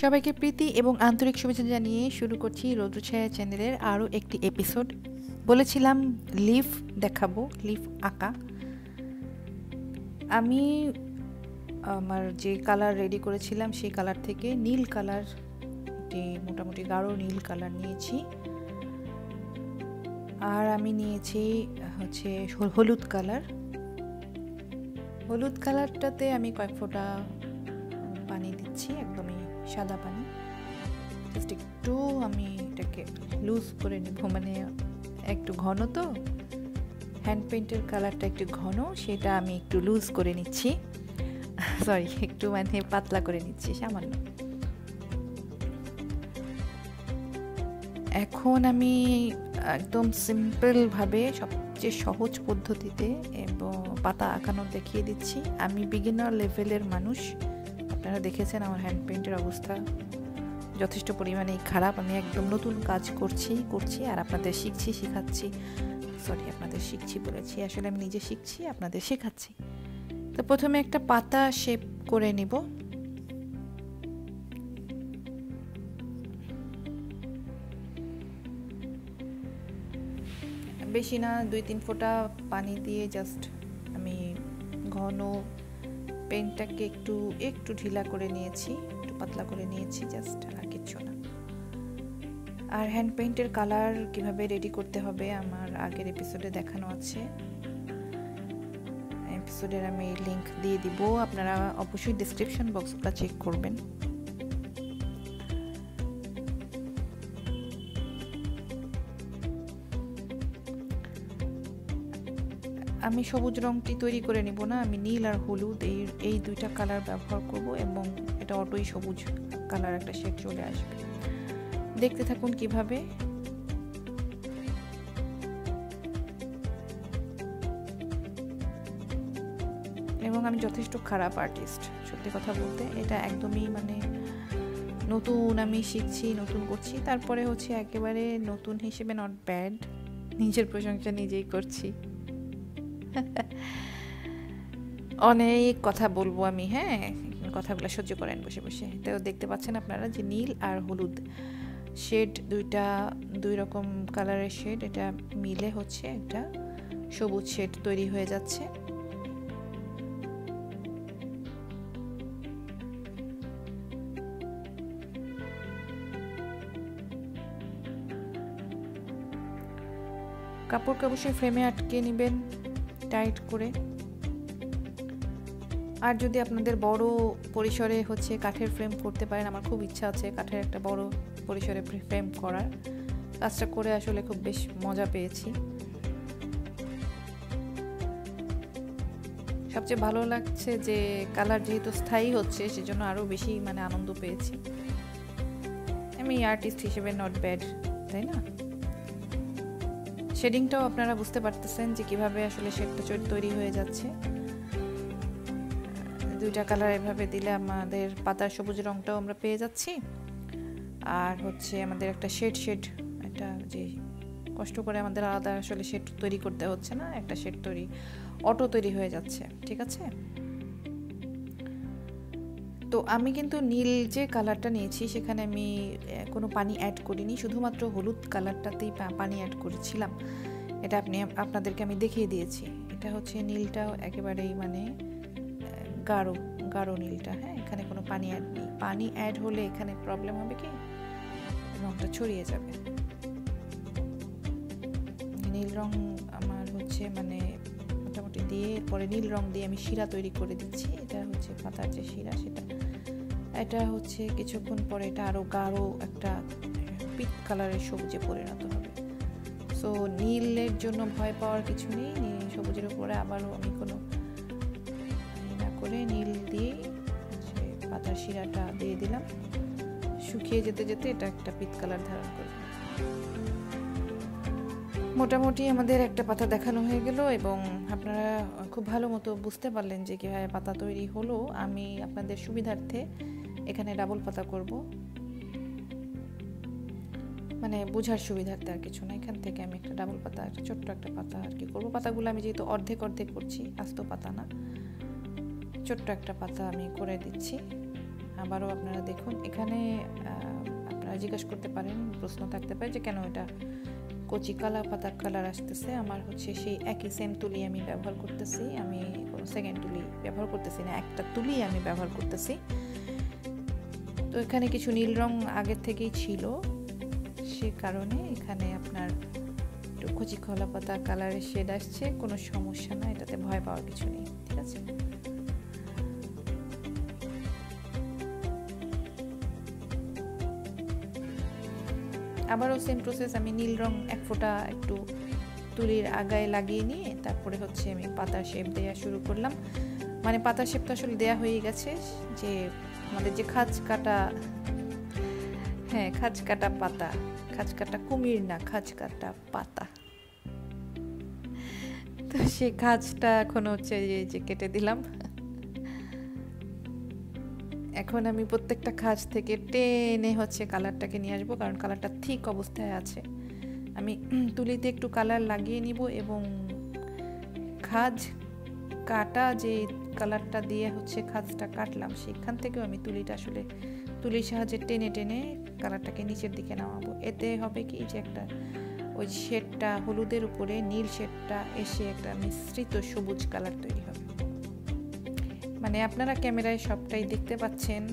সবাইকে প্রীতি এবং আন্তরিক শুভেচ্ছা জানিয়ে শুরু করছি রৌদ্রছায়া চ্যানেলের আরও একটি এপিসোড। বলেছিলাম লিফ দেখাবো, লিফ আঁকা। আমি আমার যে কালার রেডি করেছিলাম সেই কালার থেকে নীল কালার, মোটামুটি গাঢ় নীল কালার নিয়েছি। আর আমি নিয়েছি হচ্ছে হলুদ কালার। হলুদ কালারটাতে আমি কয়েক ফোঁটা পানি দিচ্ছি, একদমই সাদা পানি। জাস্ট একটু আমি এটাকে লুজ করে নেব, মানে একটু ঘন তো, হ্যান্ড পেইন্টের কালারটা একটু ঘন, সেটা আমি একটু লুজ করে নিচ্ছি, সরি একটু মানে পাতলা করে নিচ্ছি সামান্য। এখন আমি একদম সিম্পলভাবে সবচেয়ে সহজ পদ্ধতিতে এবং পাতা আঁকানো দেখিয়ে দিচ্ছি। আমি বিগিনার লেভেলের মানুষ, আপনারা দেখেছেন আমার হ্যান্ড পেইন্টের অবস্থা যথেষ্ট পরিমাণেই খারাপ। আমি একদম নতুন কাজ করছি আর আপনাদের শিখছি বলেছি, আসলে আমি নিজে শিখছি, আপনাদের শেখাচ্ছি। তো প্রথমে একটা পাতা শেপ করে নিব। বেশি না, 2-3 ফোঁটা পানি দিয়ে জাস্ট আমি ঘন পেনটাকে একটু ঢিলা করে নিয়েছি, একটু পাতলা করে নিয়েছি, জাস্ট আর কিচ্ছু না। আর হ্যান্ড পেইন্টের কালার কিভাবে রেডি করতে হবে আমার আগের এপিসোডে দেখানো আছে, এপিসোডের আমি লিংক দিয়ে দিব, আপনারা অবশ্যই ডেসক্রিপশন বক্সটা চেক করবেন। আমি সবুজ রংটি তৈরি করে নিব না, আমি নীল আর হলুদ এই দুইটা কালার ব্যবহার করব এবং এটা অটোই সবুজ কালার একটা শেড চলে আসবে। দেখতে থাকুন কিভাবে। এবং আমি যথেষ্ট খারাপ আর্টিস্ট, সত্যি কথা বলতে। এটা একদমই মানে নতুন, আমি শিখছি, নতুন করছি, তারপরে হচ্ছে একেবারে নতুন হিসেবে নট ব্যাড, নিজের প্রশংসা নিজেই করছি। অনেক কথা বলবো আমি, হ্যাঁ, কথাগুলো সহ্য করেন বসে বসে। তো দেখতে পাচ্ছেন আপনারা যে নীল আর হলুদ শেড দুই রকম কালারের শেড, এটা মিলে হচ্ছে একটা সবুজ শেড তৈরি হয়ে যাচ্ছে। কাপড় অবশ্যই ফ্রেমে আটকে নেবেন টাইট করে। আর যদি আপনাদের বড় পরিসরে হচ্ছে কাঠের ফ্রেম করতে পারেন, আমার খুব ইচ্ছা আছে কাঠের একটা বড় পরিসরে ফ্রেম করার। কাজটা করে আসলে খুব বেশ মজা পেয়েছি। সবচেয়ে ভালো লাগছে যে কালার যেহেতু স্থায়ী হচ্ছে, সেজন্য আরো বেশি মানে আনন্দ পেয়েছি। আমি আর্টিস্ট হিসেবে নট ব্যাড, তাই না? শেডিংটাও আপনারা বুঝতে পারতেছেন যে কিভাবে আসলে শেডটা তৈরি হয়ে যাচ্ছে। দুইটা কালার এভাবে দিলে আমাদের পাতার সবুজ রংটাও আমরা পেয়ে যাচ্ছি, আর হচ্ছে আমাদের একটা শেড একটা যে কষ্ট করে আমাদের আলাদা আসলে শেড তৈরি করতে হচ্ছে না, একটা শেড অটো তৈরি হয়ে যাচ্ছে। ঠিক আছে, তো আমি কিন্তু নীল যে কালারটা নিয়েছি সেখানে আমি কোনো পানি অ্যাড করিনি, শুধুমাত্র হলুদ কালারটাতেই পানি অ্যাড করেছিলাম। এটা আপনাদেরকে আমি দেখিয়ে দিয়েছি। এটা হচ্ছে নীলটা একেবারেই মানে গাঢ় নীলটা, হ্যাঁ, এখানে কোনো পানি অ্যাড নেই। পানি অ্যাড হলে এখানে প্রবলেম হবে কি, রংটা ছড়িয়ে যাবে। নীল রং আমার হচ্ছে মানে মোটামুটি দিয়ে, পরে নীল রং দিয়ে আমি শিরা তৈরি করে দিচ্ছি। এটা হচ্ছে পাতার যে শিরা, এটা হচ্ছে কিছুক্ষণ পরে এটা আরো গাঢ় একটা পিঙ্ক কালারের সবুজে পরিণত হবে। সো নীলের জন্য ভয় পাওয়ার কিছু নেই, সবুজের উপরে আবারও আমি কোনো না করে নীল দিয়ে পাতার শিরাটা দিয়ে দিলাম। শুকিয়ে যেতে এটা একটা পিঙ্ক কালার ধারণ করবে। মোটামুটি আমাদের একটা পাতা দেখানো হয়ে গেল এবং আপনারা খুব ভালো মতো বুঝতে পারলেন যে কীভাবে পাতা তৈরি হলো। আমি আপনাদের সুবিধার্থে এখানে ডাবল পাতা করব, মানে বোঝার সুবিধার্থে, আর কিছু না। এখান থেকে আমি একটা ডাবল পাতা, একটা ছোট্ট একটা পাতা আর কি করবো। পাতাগুলো আমি যেহেতু অর্ধেক করছি, আস্ত পাতা না, ছোট্ট একটা পাতা আমি করে দিচ্ছি। আবারও আপনারা দেখুন, এখানে আপনারা জিজ্ঞাসা করতে পারেন, প্রশ্ন থাকতে পারে যে কেন এটা কচি কালা পাতার কালার আসতেছে। আমার হচ্ছে সেই একই সেম তুলি আমি ব্যবহার করতেছি, আমি কোনো সেকেন্ড তুলি ব্যবহার করতেছি না, একটা তুলি আমি ব্যবহার করতেছি। তো এখানে কিছু নীল রং আগের থেকেই ছিল, সে কারণে এখানে আপনার একটু কচি কলা পাতা কালারের শেড আসছে, কোনো সমস্যা না, এটাতে ভয় পাওয়ার কিছু নেই, ঠিক আছে। আবারও সেম প্রসেস, আমি নীল রং এক ফোঁটা একটু তুলির আগায় লাগিয়ে নিয়ে তারপরে হচ্ছে আমি পাতার শেপ দেওয়া শুরু করলাম। মানে পাতার শেপ তো আসলে দেওয়া হয়ে গেছে, যে আমাদের যে খাঁজ কাটা, হ্যাঁ খাঁজ কাটা পাতা, খাঁজ কাটা কুমির না, খাঁজ কাটা পাতা। তো সেই খাঁজটা এখন হচ্ছে যে কেটে দিলাম। এখন আমি প্রত্যেকটা খাঁজ থেকে টেনে হচ্ছে কালারটাকে নিয়ে আসবো, কারণ কালারটা ঠিক অবস্থায় আছে। আমি তুলিতে একটু কালার লাগিয়ে নিব এবং খাঁজ কাটা যে কালারটা দিয়ে হচ্ছে খাঁজটা কাটলাম, সেখান থেকেও আমি তুলিটা আসলে তুলির সাহায্যে টেনে টেনে কালারটাকে নিচের দিকে নামাবো। এতে হবে কি যে একটা ওই শেডটা হলুদের উপরে নীল শেডটা এসে একটা মিশ্রিত সবুজ কালার তৈরি হবে। মানে আপনারা ক্যামেরায় সবটাই দেখতে পাচ্ছেন,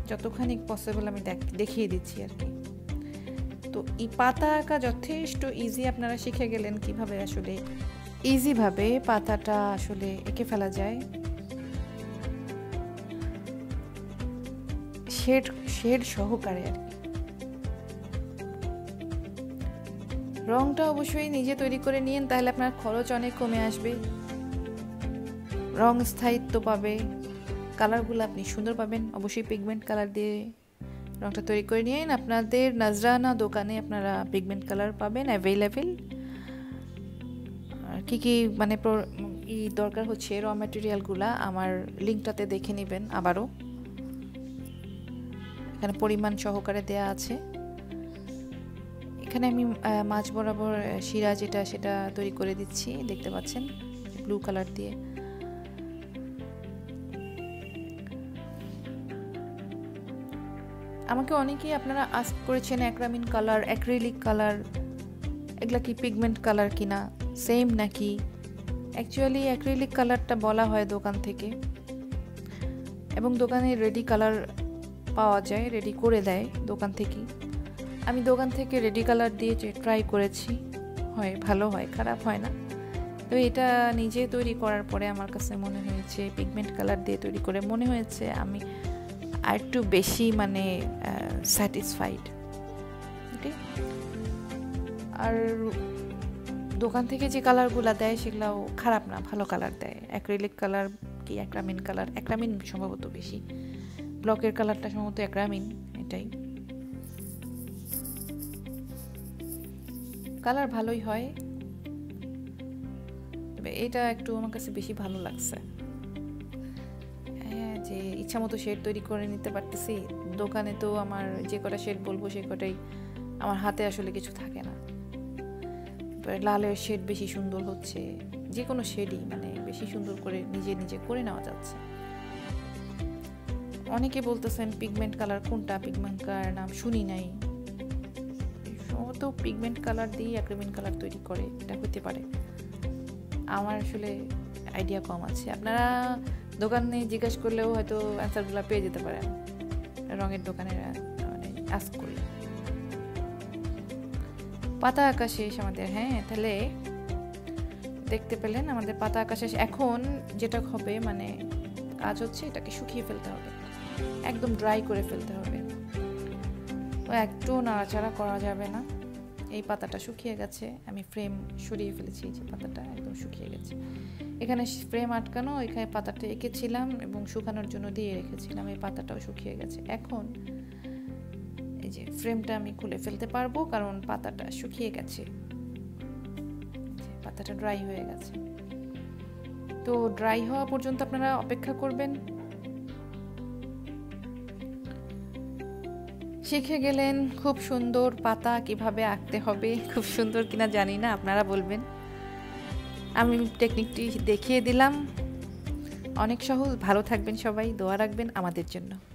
যতখানি পসিবল আমি দেখিয়ে দিচ্ছি আর কি। তো এই পাতা আঁকা যথেষ্ট ইজি, আপনারা শিখে গেলেন কিভাবে আসলে ইজিভাবে পাতাটা আসলে এঁকে ফেলা যায়, শেড সহকারে আর কি। রংটা অবশ্যই নিজে তৈরি করে নিন, তাহলে আপনার খরচ অনেক কমে আসবে, রং স্থায়িত্ব পাবে, কালারগুলো আপনি সুন্দর পাবেন। অবশ্যই পিগমেন্ট কালার দিয়ে রংটা তৈরি করে নিন। আপনাদের নাজরানা দোকানে আপনারা পিগমেন্ট কালার পাবেন অ্যাভেলেবেল। আর কি মানে দরকার হচ্ছে র ম্যাটেরিয়ালগুলা আমার লিঙ্কটাতে দেখে নেবেন। আবারও এখানে পরিমাণ সহকারে দেয়া আছে। এখানে আমি মাছ বরাবর শিরা যেটা সেটা তৈরি করে দিচ্ছি, দেখতে পাচ্ছেন ব্লু কালার দিয়ে। আমাকে অনেকেই আপনারা আস্ক করেছেন অ্যাক্রামিন কালার, অ্যাক্রিলিক কালার, এগুলা কি পিগমেন্ট কালার কিনা, সেম নাকি। অ্যাকচুয়ালি অ্যাক্রিলিক কালারটা বলা হয় দোকান থেকে, এবং দোকানে রেডি কালার পাওয়া যায়, রেডি করে দেয় দোকান থেকেই। আমি দোকান থেকে রেডি কালার দিয়ে ট্রাই করেছি, হয় ভালো হয়, খারাপ হয় না। তো এটা নিজে তৈরি করার পরে আমার কাছে মনে হয়েছে পিগমেন্ট কালার দিয়ে তৈরি করে মনে হয়েছে আমি আর একটু বেশি মানে স্যাটিসফাইড। ওকে, আর দোকান থেকে যে কালারগুলো দেয় সেগুলোও খারাপ না, ভালো কালার দেয়। অ্যাক্রিলিক কালার কি অ্যাক্রামিন কালার, অ্যাক্রামিন সম্ভবত বেশি, ব্লকের কালারটা সম্ভবত অ্যাক্রামিন, এটাই কালার ভালোই হয়। তবে এটা একটু আমার কাছে বেশি ভালো লাগছে, হ্যাঁ, যে ইচ্ছা মতো শেড তৈরি করে নিতে পারতেছি। দোকানে তো আমার যে কটা শেড বলবো সে কটাই, আমার হাতে আসলে কিছু থাকে না। লালের শেড বেশি সুন্দর হচ্ছে, যে কোনো শেডই মানে বেশি সুন্দর করে নিজে নিজে করে নেওয়া যাচ্ছে। অনেকে বলতেছেন পিগমেন্ট কালার কোনটা, পিগমেন্ট কালার নাম শুনি নাই। সম্ভবত পিগমেন্ট কালার দিয়ে অ্যাক্রিলিক কালার তৈরি করে, এটা হতে পারে, আমার আসলে আইডিয়া কম আছে। আপনারা দোকানে জিজ্ঞাসা করলেও হয়তো অ্যান্সারগুলো পেয়ে যেতে পারেন রঙের দোকানে মানে আস্ক করলে। পাতা আঁকা শেষ আমাদের, হ্যাঁ, তাহলে দেখতে পেলেন আমাদের পাতা আঁকা শেষ। এখন যেটা হবে মানে কাজ হচ্ছে এটাকে শুকিয়ে ফেলতে হবে, একদম ড্রাই করে ফেলতে হবে, তো একটু নাড়াচাড়া করা যাবে না। এই পাতাটা শুকিয়ে গেছে, আমি ফ্রেম সরিয়ে ফেলেছি, এই যে পাতাটা একদম শুকিয়ে গেছে। এখানে ফ্রেম আটকানো, এখানে পাতাটা এঁকেছিলাম এবং শুকানোর জন্য দিয়ে রেখেছিলাম, এই পাতাটাও শুকিয়ে গেছে। এখন এই যে ফ্রেমটা আমি খুলে ফেলতে পারবো, কারণ পাতাটা শুকিয়ে গেছে, পাতাটা ড্রাই হয়ে গেছে। তো ড্রাই হওয়া পর্যন্ত আপনারা অপেক্ষা করবেন। শিখে গেলেন খুব সুন্দর পাতা কিভাবে আঁকতে হবে। খুব সুন্দর কিনা জানি না, আপনারা বলবেন। আমি টেকনিকটি দেখিয়ে দিলাম, অনেক সহজ। ভালো থাকবেন সবাই, দোয়া রাখবেন আমাদের জন্য।